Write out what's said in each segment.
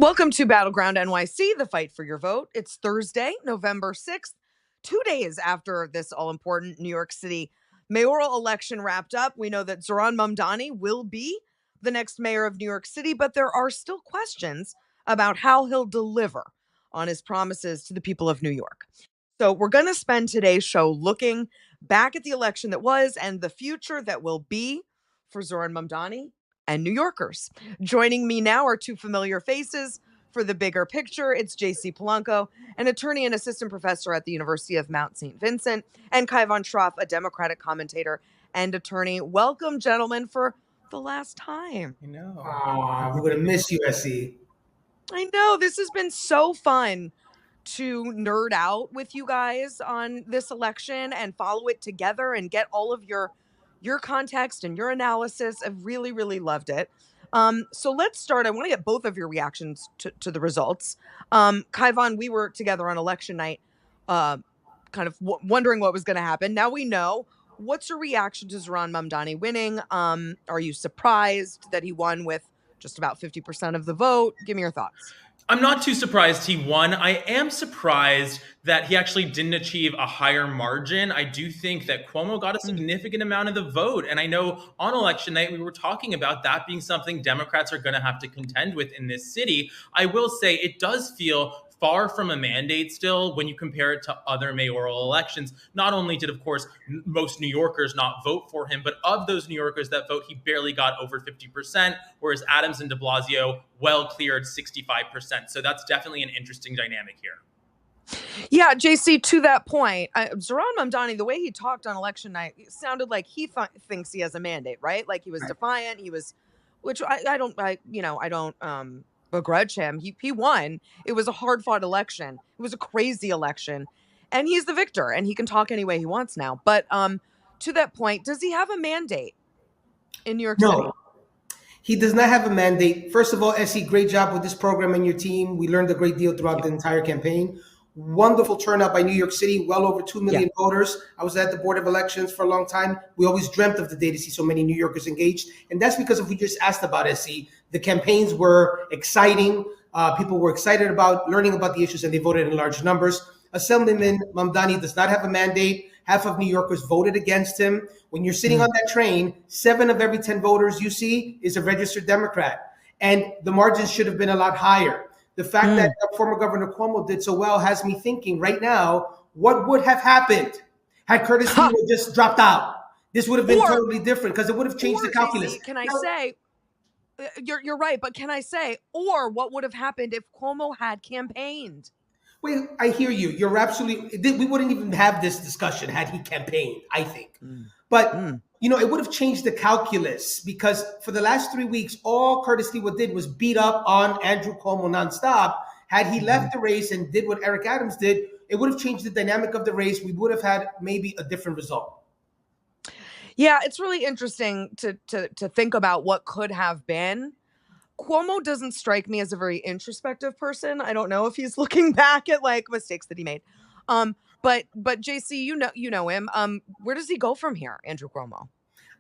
Welcome to Battleground NYC, the fight for your vote. It's Thursday, November 6th, 2 days after this all-important New York City mayoral election wrapped up. We know that Zohran Mamdani will be the next mayor of New York City, but there are still questions about how he'll deliver on his promises to the people of New York. So we're going to spend today's show looking back at the election that was and the future that will be for Zohran Mamdani and New Yorkers. Joining me now are two familiar faces for the bigger picture. It's JC Polanco, an attorney and assistant professor at the University of Mount St. Vincent, and Kaivan Shroff, a Democratic commentator and attorney. Welcome, gentlemen, for the last time. I know. We're going to miss you, SE. I know. This has been so fun to nerd out with you guys on this election and follow it together and get all of your context and your analysis. I've really, really loved it. So let's start. I want to get both of your reactions to the results. Kaivan, we were together on election night, kind of wondering what was going to happen. Now we know. What's your reaction to Zohran Mamdani winning? Are you surprised that he won with just about 50% of the vote? Give me your thoughts. I'm not too surprised he won. I am surprised that he actually didn't achieve a higher margin. I do think that Cuomo got a significant amount of the vote. And I know on election night, we were talking about that being something Democrats are going to have to contend with in this city. I will say it does feel far from a mandate still when you compare it to other mayoral elections. Not only did, of course, most New Yorkers not vote for him, but of those New Yorkers that vote, he barely got over 50%, whereas Adams and de Blasio well cleared 65%. So that's definitely an interesting dynamic here. Yeah, JC, to that point, Zohran Mamdani, the way he talked on election night, it sounded like he thinks he has a mandate, right? Like he was defiant. He was, which I don't begrudge him. He won. It was a hard-fought election. It was a crazy election, and he's the victor, and he can talk any way he wants now. But to that point, does he have a mandate in New York City? No, he does not have a mandate. First of all, SE, great job with this program and your team. We learned a great deal throughout the entire campaign. Wonderful turnout by New York City, well over 2 million voters. I was at the Board of Elections for a long time. We always dreamt of the day to see so many New Yorkers engaged. And that's because if we just asked about SE, the campaigns were exciting. People were excited about learning about the issues and they voted in large numbers. Assemblyman Mamdani does not have a mandate. Half of New Yorkers voted against him. When you're sitting on that train, 7 of every 10 voters you see is a registered Democrat. And the margins should have been a lot higher. The fact that former Governor Cuomo did so well has me thinking right now, what would have happened had Curtis Lee just dropped out? This would have been totally different because it would have changed the calculus. Can I say, you're right, but can I say, or what would have happened if Cuomo had campaigned? Wait, I hear you. You're absolutely, we wouldn't even have this discussion had he campaigned, I think. But, it would have changed the calculus because for the last 3 weeks, all Curtis Lee did was beat up on Andrew Cuomo nonstop. Had he left the race and did what Eric Adams did, it would have changed the dynamic of the race. We would have had maybe a different result. Yeah, it's really interesting to think about what could have been. Cuomo doesn't strike me as a very introspective person. I don't know if he's looking back at mistakes that he made. But JC, you know him. Where does he go from here, Andrew Cuomo?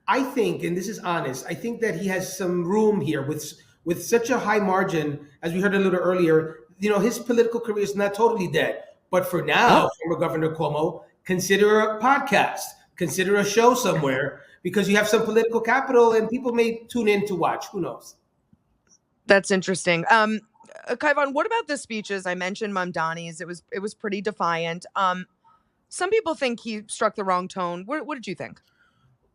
I think, and this is honest, I think that he has some room here with such a high margin, as we heard a little earlier. His political career is not totally dead. But for now, former Governor Cuomo, consider a podcast, consider a show somewhere, because you have some political capital and people may tune in to watch. Who knows? That's interesting. Kaivan, what about the speeches? I mentioned Mamdani's. It was pretty defiant. Some people think he struck the wrong tone. What did you think?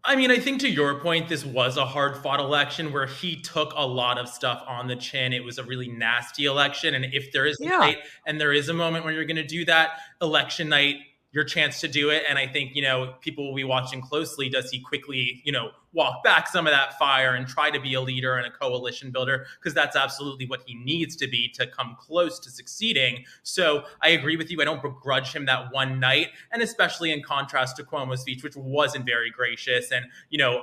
I mean, I think to your point, this was a hard-fought election where he took a lot of stuff on the chin. It was a really nasty election. And if there is a night and there is a moment where you're going to do that, election night, your chance to do it. And I think, people will be watching closely. Does he quickly, walk back some of that fire and try to be a leader and a coalition builder? Because that's absolutely what he needs to be to come close to succeeding. So I agree with you. I don't begrudge him that one night. And especially in contrast to Cuomo's speech, which wasn't very gracious. And,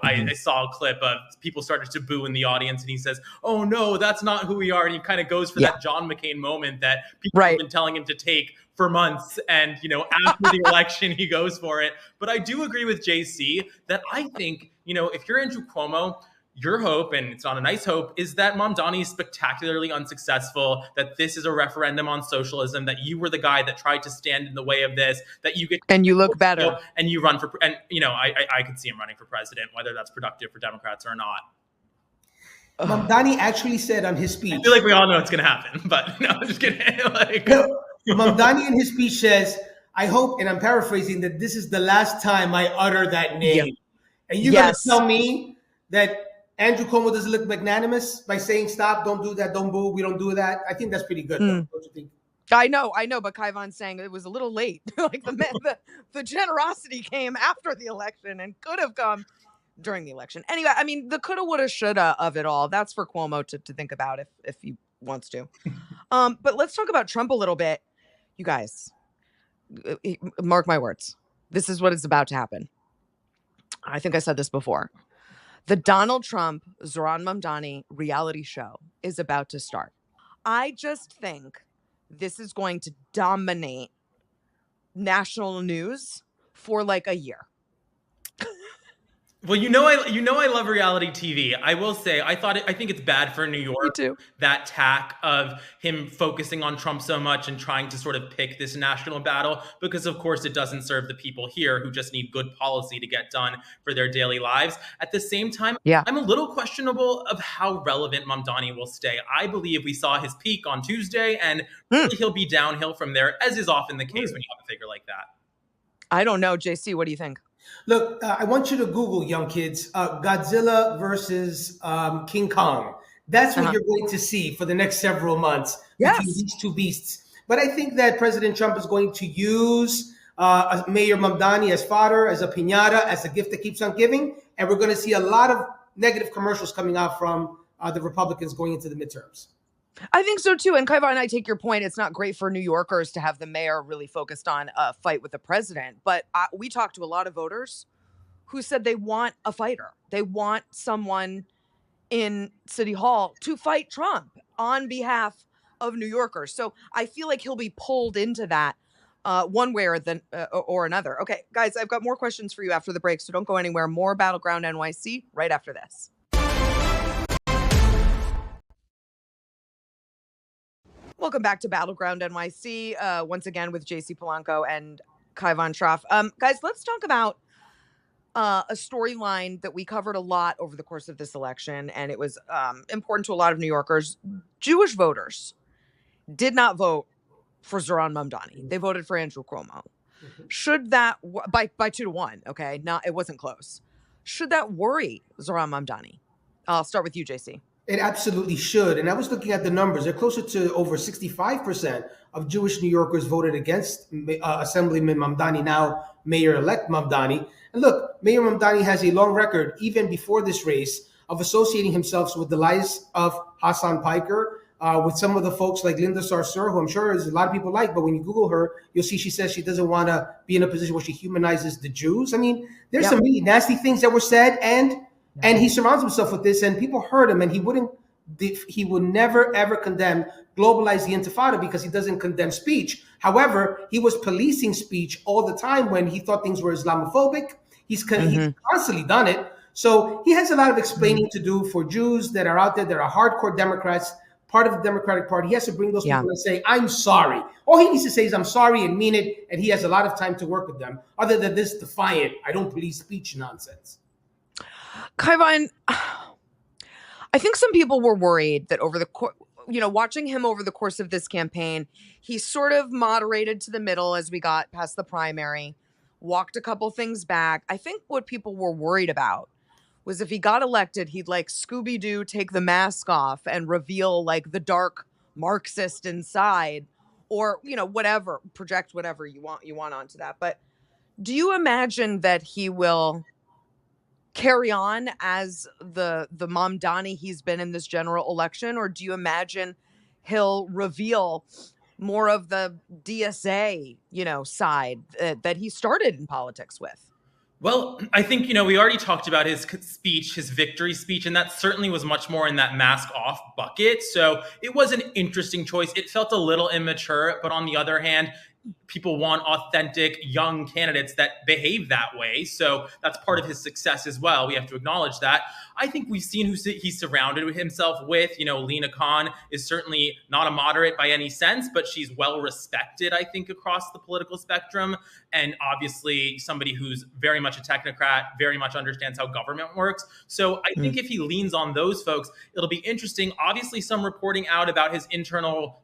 I saw a clip of people started to boo in the audience and he says, oh no, that's not who we are. And he kind of goes for that John McCain moment that people have been telling him to take for months. And, after the election, he goes for it. But I do agree with JC that I think, if you're Andrew Cuomo, Your hope, and it's not a nice hope, is that Mamdani is spectacularly unsuccessful, that this is a referendum on socialism, that you were the guy that tried to stand in the way of this, that you get and you look better, and you run for, and I could see him running for president, whether that's productive for Democrats or not. Mamdani actually said on his speech, I feel like we all know it's going to happen, but no, I'm just kidding. Mamdani in his speech says, I hope, and I'm paraphrasing, that this is the last time I utter that name. Yeah. And you're going to tell me that Andrew Cuomo doesn't look magnanimous by saying, stop, don't do that, don't boo, we don't do that. I think that's pretty good. Don't you think? I know, but Kaivan's saying it was a little late. Like the generosity came after the election and could have come during the election. Anyway, I mean, the coulda, woulda, shoulda of it all, that's for Cuomo to think about if he wants to. But let's talk about Trump a little bit. You guys, mark my words. This is what is about to happen. I think I said this before. The Donald Trump, Zohran Mamdani reality show is about to start. I just think this is going to dominate national news for like a year. Well, I love reality TV. I will say, I think it's bad for New York. Me too. That tack of him focusing on Trump so much and trying to sort of pick this national battle, because of course it doesn't serve the people here who just need good policy to get done for their daily lives. At the same time, I'm a little questionable of how relevant Mamdani will stay. I believe we saw his peak on Tuesday, and really he'll be downhill from there, as is often the case when you have a figure like that. I don't know, JC, what do you think? Look, I want you to Google, young kids, Godzilla versus King Kong. That's what you're going to see for the next several months between these two beasts. But I think that President Trump is going to use Mayor Mamdani as fodder, as a piñata, as a gift that keeps on giving. And we're going to see a lot of negative commercials coming out from the Republicans going into the midterms. I think so, too. And Kaivan, I take your point. It's not great for New Yorkers to have the mayor really focused on a fight with the president. But we talked to a lot of voters who said they want a fighter. They want someone in City Hall to fight Trump on behalf of New Yorkers. So I feel like he'll be pulled into that one way or another. Okay, guys, I've got more questions for you after the break, so don't go anywhere. More Battleground NYC right after this. Welcome back to Battleground NYC, once again with JC Polanco and Kaivan Shroff. Guys, let's talk about a storyline that we covered a lot over the course of this election, and it was important to a lot of New Yorkers. Jewish voters did not vote for Zohran Mamdani. They voted for Andrew Cuomo. Should that, by 2-1, okay? It wasn't close. Should that worry Zohran Mamdani? I'll start with you, JC. It absolutely should. And I was looking at the numbers. They're closer to over 65% of Jewish New Yorkers voted against Assemblyman Mamdani, now Mayor-elect Mamdani. And look, Mayor Mamdani has a long record, even before this race, of associating himself with the lies of Hassan Piker, with some of the folks like Linda Sarsour, who I'm sure is a lot of people like, but when you Google her, you'll see she says she doesn't want to be in a position where she humanizes the Jews. I mean, there's some really nasty things that were said, and he surrounds himself with this, and people heard him, and he would never, ever globalize the Intifada because he doesn't condemn speech. However, he was policing speech all the time when he thought things were Islamophobic. He's constantly done it. So he has a lot of explaining to do for Jews that are out there that are hardcore Democrats, part of the Democratic Party. He has to bring those people and say, I'm sorry. All he needs to say is, I'm sorry, and mean it, and he has a lot of time to work with them, other than this defiant, I don't police speech nonsense. Kaivan, I think some people were worried that over the watching him over the course of this campaign, he sort of moderated to the middle as we got past the primary, walked a couple things back. I think what people were worried about was if he got elected, he'd like Scooby-Doo take the mask off and reveal like the dark Marxist inside, or, whatever, project whatever you want onto that. But do you imagine that he will carry on as the Mamdani he's been in this general election, or do you imagine he'll reveal more of the DSA, side that he started in politics with? Well, I think, we already talked about his speech, his victory speech, and that certainly was much more in that mask off bucket. So it was an interesting choice. It felt a little immature, but on the other hand, people want authentic young candidates that behave that way. So that's part of his success as well. We have to acknowledge that. I think we've seen who he's surrounded himself with. Lena Khan is certainly not a moderate by any sense, but she's well respected, I think, across the political spectrum. And obviously somebody who's very much a technocrat, very much understands how government works. So I think if he leans on those folks, it'll be interesting. Obviously, some reporting out about his internal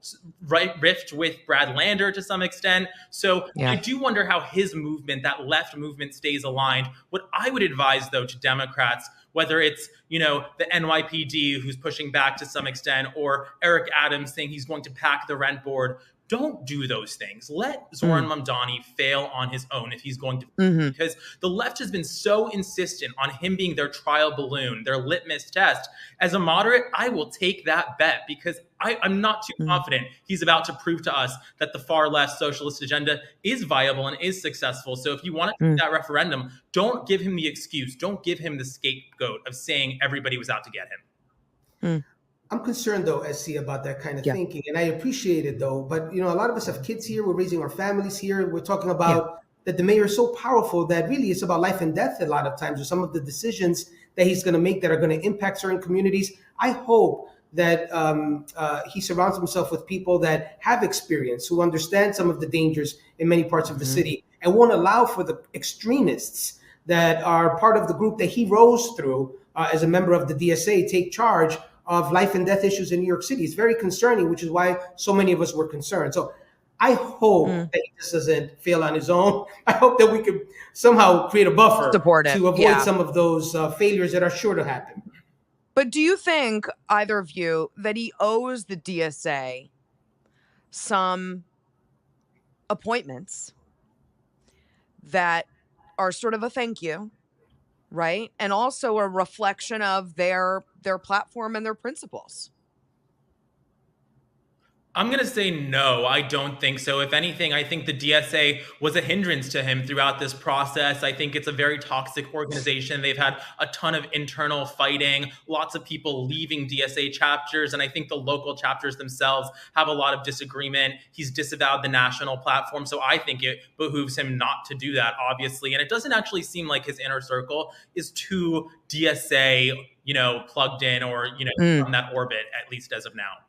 rift with Brad Lander to some extent. So I do wonder how his movement, that left movement, stays aligned. What I would advise, though, to Democrats, whether it's, the NYPD who's pushing back to some extent, or Eric Adams saying he's going to pack the rent board, don't do those things. Let Zoran Mamdani fail on his own if he's going to, because the left has been so insistent on him being their trial balloon, their litmus test. As a moderate, I will take that bet because I'm not too confident he's about to prove to us that the far left socialist agenda is viable and is successful. So if you want to do that referendum, don't give him the excuse. Don't give him the scapegoat of saying everybody was out to get him. I'm concerned, though, SC, about that kind of thinking. And I appreciate it, though. But, a lot of us have kids here. We're raising our families here. We're talking about that the mayor is so powerful that really it's about life and death a lot of times, or some of the decisions that he's going to make that are going to impact certain communities. I hope that he surrounds himself with people that have experience, who understand some of the dangers in many parts of the city, and won't allow for the extremists that are part of the group that he rose through as a member of the DSA take charge of life and death issues in New York City. It's very concerning, which is why so many of us were concerned. So I hope that he just doesn't fail on his own. I hope that we could somehow create a buffer to avoid some of those failures that are sure to happen. But do you think, either of you, that he owes the DSA some appointments that are sort of a thank you, right? And also a reflection of their platform and their principles? I'm going to say no, I don't think so. If anything, I think the DSA was a hindrance to him throughout this process. I think it's a very toxic organization. They've had a ton of internal fighting, lots of people leaving DSA chapters, and I think the local chapters themselves have a lot of disagreement. He's disavowed the national platform, so I think it behooves him not to do that, obviously. And it doesn't actually seem like his inner circle is too DSA, plugged in or, from that orbit, at least as of now.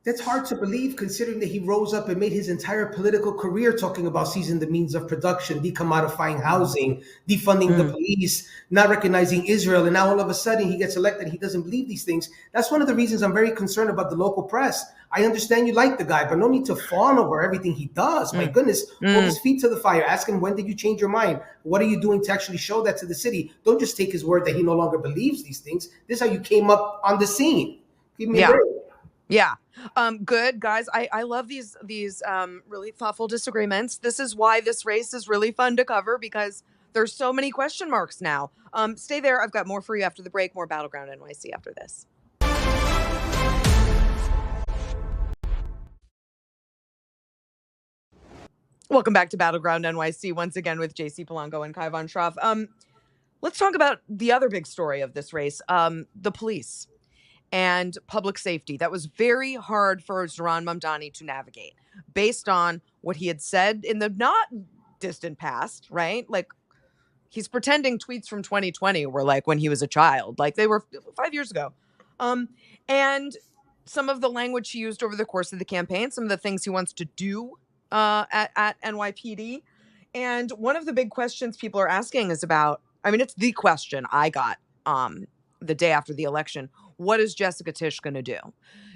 That's hard to believe, considering that he rose up and made his entire political career talking about seizing the means of production, decommodifying housing, defunding the police, not recognizing Israel. And now all of a sudden he gets elected. He doesn't believe these things. That's one of the reasons I'm very concerned about the local press. I understand you like the guy, but no need to fawn over everything he does. My goodness, hold his feet to the fire. Ask him, when did you change your mind? What are you doing to actually show that to the city? Don't just take his word that he no longer believes these things. This is how you came up on the scene. Give me a break. Yeah. Good, guys. I love these really thoughtful disagreements. This is why this race is really fun to cover, because there's so many question marks now. Stay there. I've got more for you after the break. More Battleground NYC after this. Welcome back to Battleground NYC once again with JC Polanco and Kai Von Schroff. Let's talk about the other big story of this race, the police and public safety. That was very hard for Zoran Mamdani to navigate based on what he had said in the not distant past, right? Like, he's pretending tweets from 2020 were like when he was a child, like they were 5 years ago. And some of the language he used over the course of the campaign, some of the things he wants to do at NYPD. And one of the big questions people are asking is about, it's the question I got the day after the election. What is Jessica Tisch going to do?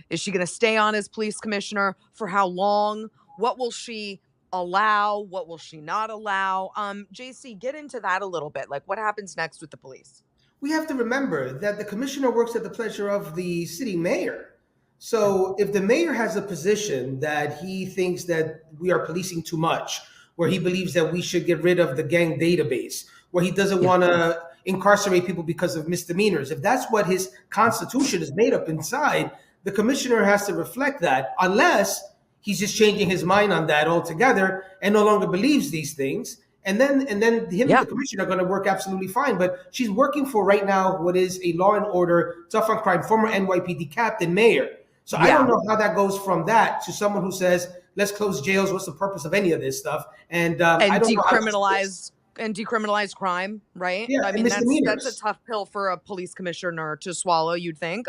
Is she going to stay on as police commissioner? For how long? What will she allow? What will she not allow? JC, get into that a little bit. Like, what happens next with the police? We have to remember that the commissioner works at the pleasure of the city mayor. So if the mayor has a position that he thinks that we are policing too much, where he believes that we should get rid of the gang database, where he doesn't want to incarcerate people because of misdemeanors, if that's what his constitution is made up inside, the commissioner has to reflect that, unless he's just changing his mind on that altogether and no longer believes these things. And then him and the commissioner are going to work absolutely fine. But she's working for right now what is a law and order, tough on crime, former NYPD captain mayor. So I don't know how that goes from that to someone who says, let's close jails. What's the purpose of any of this stuff? And I don't know how decriminalize crime, right? Yeah, I and mean, that's a misdemeanors. tough pill for a police commissioner to swallow, you'd think.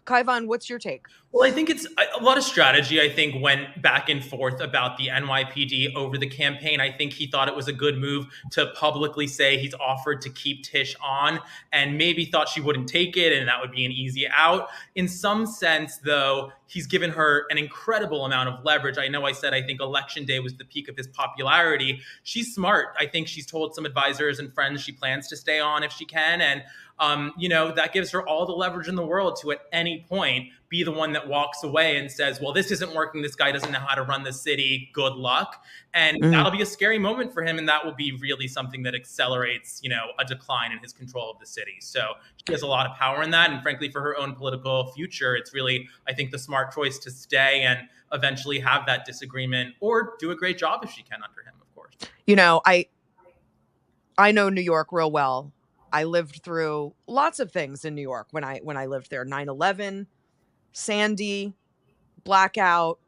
Kaivan, what's your take? Well, I think it's a lot of strategy, I think, went back and forth about the NYPD over the campaign. I think he thought it was a good move to publicly say he's offered to keep Tish on, and maybe thought she wouldn't take it and that would be an easy out. In some sense, though, he's given her an incredible amount of leverage. I know I said I think election day was the peak of his popularity. She's smart. I think she's told some advisors and friends she plans to stay on if she can. And that gives her all the leverage in the world to at any point be the one that walks away and says, well, this isn't working. This guy doesn't know how to run the city. Good luck. And that'll be a scary moment for him. And that will be really something that accelerates, a decline in his control of the city. So she has a lot of power in that. And frankly, for her own political future, it's really, I think, the smart choice to stay and eventually have that disagreement or do a great job if she can under him, of course. I know New York real well. I lived through lots of things in New York when I lived there. 9/11, Sandy, blackout.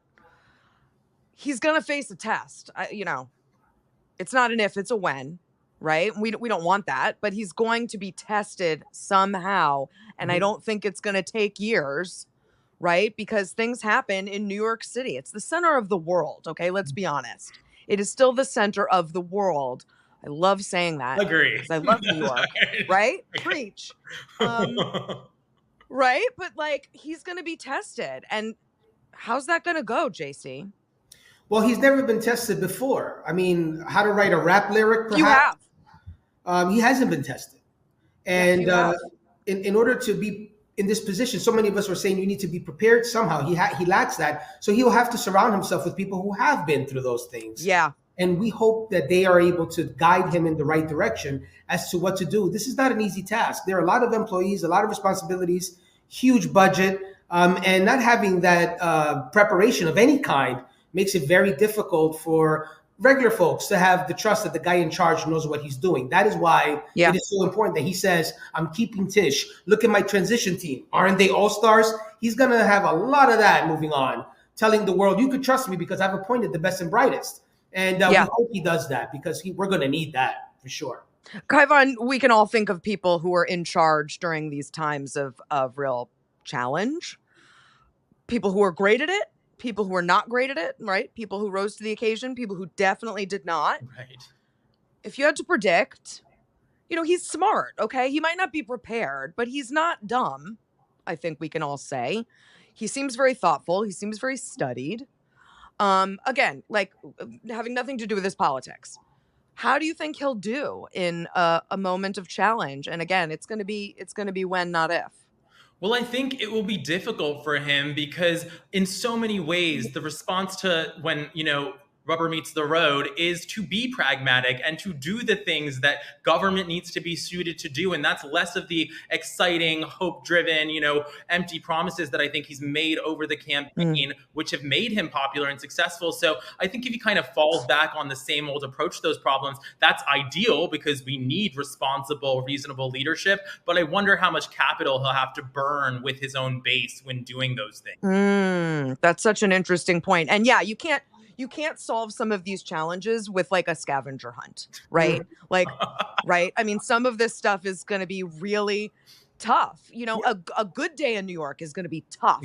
He's going to face a test. It's not an if, it's a when, right? We don't want that, but he's going to be tested somehow. And I don't think it's going to take years, right? Because things happen in New York City. It's the center of the world, okay? Let's be honest. It is still the center of the world. I love saying that. Agree. Because I love New York, right? Preach. Right? But he's going to be tested. And how's that going to go, JC? Well, he's never been tested before. I mean, how to write a rap lyric, perhaps? You have. He hasn't been tested. And in order to be in this position, so many of us were saying you need to be prepared somehow. He lacks that. So he'll have to surround himself with people who have been through those things. Yeah. And we hope that they are able to guide him in the right direction as to what to do. This is not an easy task. There are a lot of employees, a lot of responsibilities, huge budget, and not having that preparation of any kind makes it very difficult for regular folks to have the trust that the guy in charge knows what he's doing. That is why it is so important that he says, I'm keeping Tish. Look at my transition team. Aren't they all-stars? He's going to have a lot of that moving on, telling the world, you could trust me because I've appointed the best and brightest. And we hope he does that because we're going to need that for sure. Kaivan, we can all think of people who are in charge during these times of real challenge. People who are great at it, people who are not great at it, right? People who rose to the occasion, people who definitely did not. Right. If you had to predict, he's smart, okay? He might not be prepared, but he's not dumb, I think we can all say. He seems very thoughtful. He seems very studied. Again, having nothing to do with his politics. How do you think he'll do in a moment of challenge? And again, it's going to be when, not if. Well, I think it will be difficult for him because in so many ways, the response to when, rubber meets the road is to be pragmatic and to do the things that government needs to be suited to do. And that's less of the exciting, hope-driven, empty promises that I think he's made over the campaign, which have made him popular and successful. So I think if he kind of falls back on the same old approach to those problems, that's ideal because we need responsible, reasonable leadership. But I wonder how much capital he'll have to burn with his own base when doing those things. That's such an interesting point. And yeah, you can't solve some of these challenges with a scavenger hunt, right? Right. I mean, some of this stuff is going to be really tough. A good day in New York is going to be tough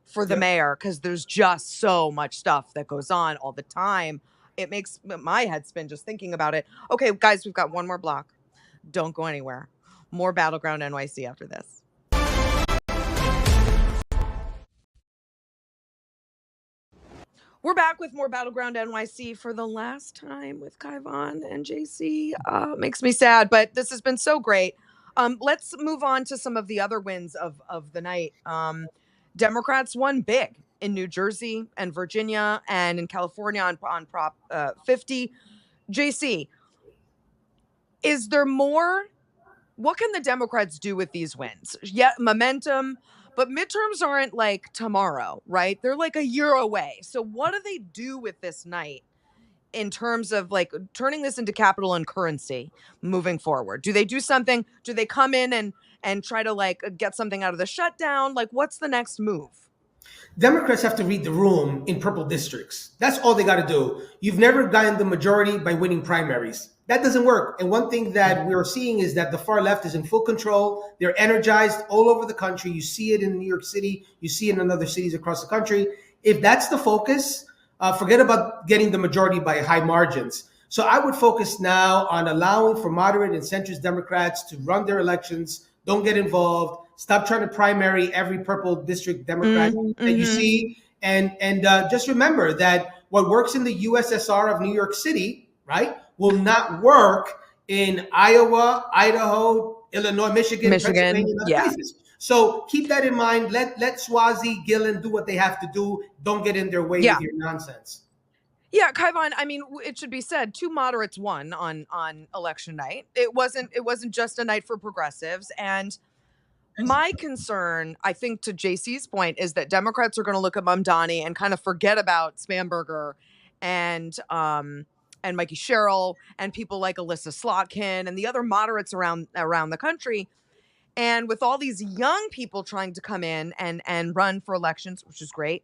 for the mayor because there's just so much stuff that goes on all the time. It makes my head spin just thinking about it. Okay, guys, we've got one more block. Don't go anywhere. More Battleground NYC after this. We're back with more Battleground NYC for the last time with Kaivan and JC. Makes me sad, but this has been so great. Let's move on to some of the other wins of the night. Democrats won big in New Jersey and Virginia and in California on Prop 50. JC, is there more? What can the Democrats do with these wins? Yeah, momentum. But midterms aren't tomorrow, right? They're a year away. So what do they do with this night in terms of turning this into capital and currency moving forward? Do they do something? Do they come in and try to get something out of the shutdown? What's the next move? Democrats have to read the room in purple districts. That's all they got to do. You've never gotten the majority by winning primaries. That doesn't work. And one thing that we're seeing is that the far left is in full control. They're energized all over the country. You see it in New York City. You see it in other cities across the country. If that's the focus, forget about getting the majority by high margins. So I would focus now on allowing for moderate and centrist Democrats to run their elections. Don't get involved. Stop trying to primary every purple district Democrat that you see. And just remember that what works in the USSR of New York City, right, will not work in Iowa, Idaho, Illinois, Michigan, Pennsylvania, and other places. So keep that in mind. Let Swazi, Gillen do what they have to do. Don't get in their way with your nonsense. Yeah, Kaivan, I mean, it should be said, two moderates won on election night. It wasn't just a night for progressives. And my concern, I think, to JC's point, is that Democrats are going to look at Mamdani and kind of forget about Spanberger and Mikey Sherrill and people like Alyssa Slotkin and the other moderates around the country. And with all these young people trying to come in and run for elections, which is great,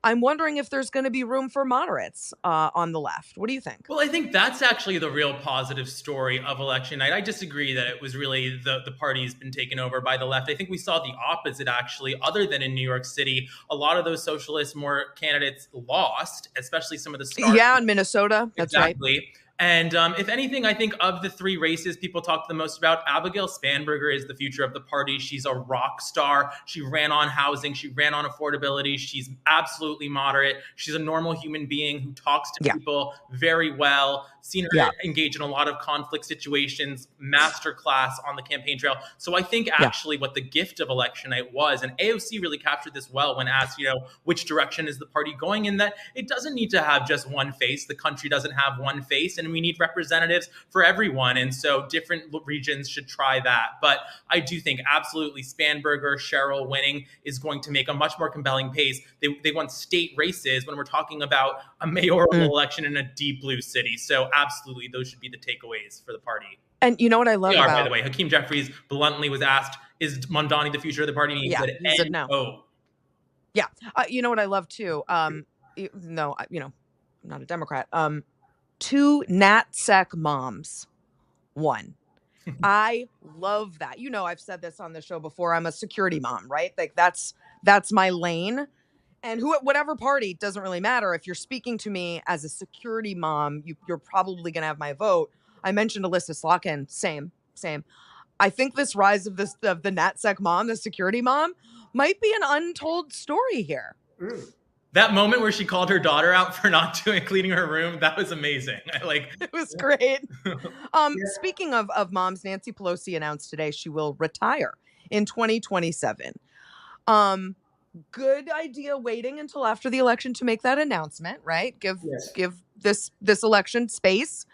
I'm wondering if there's going to be room for moderates on the left. What do you think? Well, I think that's actually the real positive story of election night. I disagree that it was really the party's been taken over by the left. I think we saw the opposite, actually, other than in New York City. A lot of those socialist more candidates lost, especially some of the stars. Yeah, in Minnesota. That's exactly. Right. And if anything, I think of the three races people talk the most about, Abigail Spanberger is the future of the party. She's a rock star. She ran on housing. She ran on affordability. She's absolutely moderate. She's a normal human being who talks to people very well. Seen her engage in a lot of conflict situations, masterclass on the campaign trail. So I think actually what the gift of election night was, and AOC really captured this well when asked, which direction is the party going, in that it doesn't need to have just one face. The country doesn't have one face, and we need representatives for everyone. And so different regions should try that. But I do think absolutely Spanberger, Sherrill winning is going to make a much more compelling case. They won state races when we're talking about a mayoral election in a deep blue city. So absolutely, those should be the takeaways for the party. And you know what I love about... By the way, Hakeem Jeffries bluntly was asked, is Mamdani the future of the party? And he said no. Yeah. You know what I love too? No, I'm not a Democrat. Two NatSec moms won. I love that. I've said this on the show before. I'm a security mom, right? Like that's my lane. And whatever party, doesn't really matter. If you're speaking to me as a security mom, you're probably going to have my vote. I mentioned Alyssa Slotkin. Same. I think this rise of the NatSec mom, the security mom, might be an untold story here. That moment where she called her daughter out for not cleaning her room, that was amazing. It was great. Speaking of moms, Nancy Pelosi announced today she will retire in 2027. Good idea waiting until after the election to make that announcement, right? Give this election space.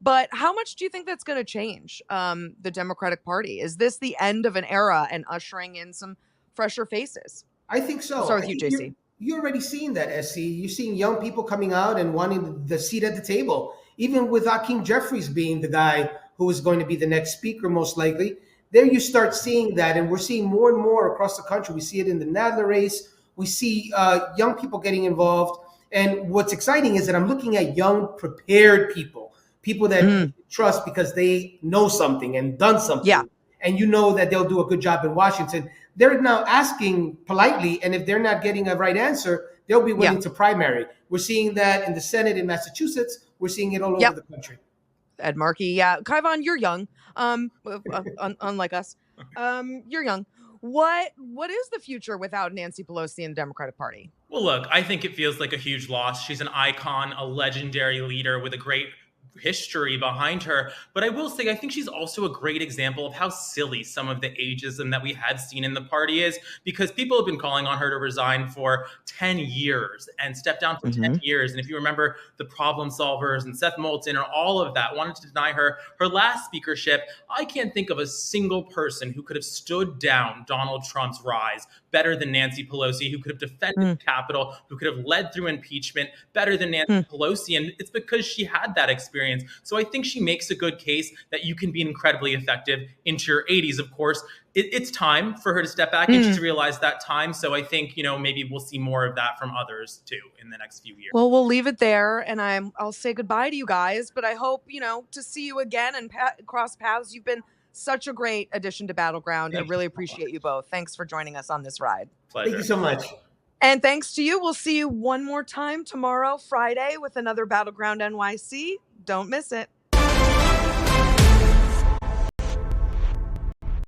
But how much do you think that's going to change the Democratic Party? Is this the end of an era and ushering in some fresher faces? I think so. I'll start with you, JC. You're already seeing that, SC. You're seeing young people coming out and wanting the seat at the table. Even with Hakeem Jeffries being the guy who is going to be the next speaker, most likely. There you start seeing that, and we're seeing more and more across the country. We see it in the Nadler race. We see young people getting involved. And what's exciting is that I'm looking at young, prepared people that you trust because they know something and done something. Yeah. And that they'll do a good job in Washington. They're now asking politely, and if they're not getting a right answer, they'll be willing to primary. We're seeing that in the Senate in Massachusetts. We're seeing it all over the country. Ed Markey, yeah. Kaivan, you're young. Unlike us. You're young. What is the future without Nancy Pelosi and the Democratic Party? Well, look, I think it feels like a huge loss. She's an icon, a legendary leader with a great history behind her. But I will say, I think she's also a great example of how silly some of the ageism that we have seen in the party is, because people have been calling on her to resign for 10 years and step down for 10 years. And if you remember the problem solvers and Seth Moulton and all of that wanted to deny her last speakership, I can't think of a single person who could have stood down Donald Trump's rise, better than Nancy Pelosi, who could have defended the Capitol, who could have led through impeachment better than Nancy Pelosi. And it's because she had that experience. So I think she makes a good case that you can be incredibly effective into your 80s. Of course, it's time for her to step back, and she's realized that time. So I think, maybe we'll see more of that from others too in the next few years. Well, we'll leave it there, and I'll say goodbye to you guys, but I hope, to see you again and cross paths. You've been such a great addition to Battleground. I really appreciate you both. Thanks for joining us on this ride. Pleasure. Thank you so much. And thanks to you. We'll see you one more time tomorrow, Friday, with another Battleground NYC. Don't miss it.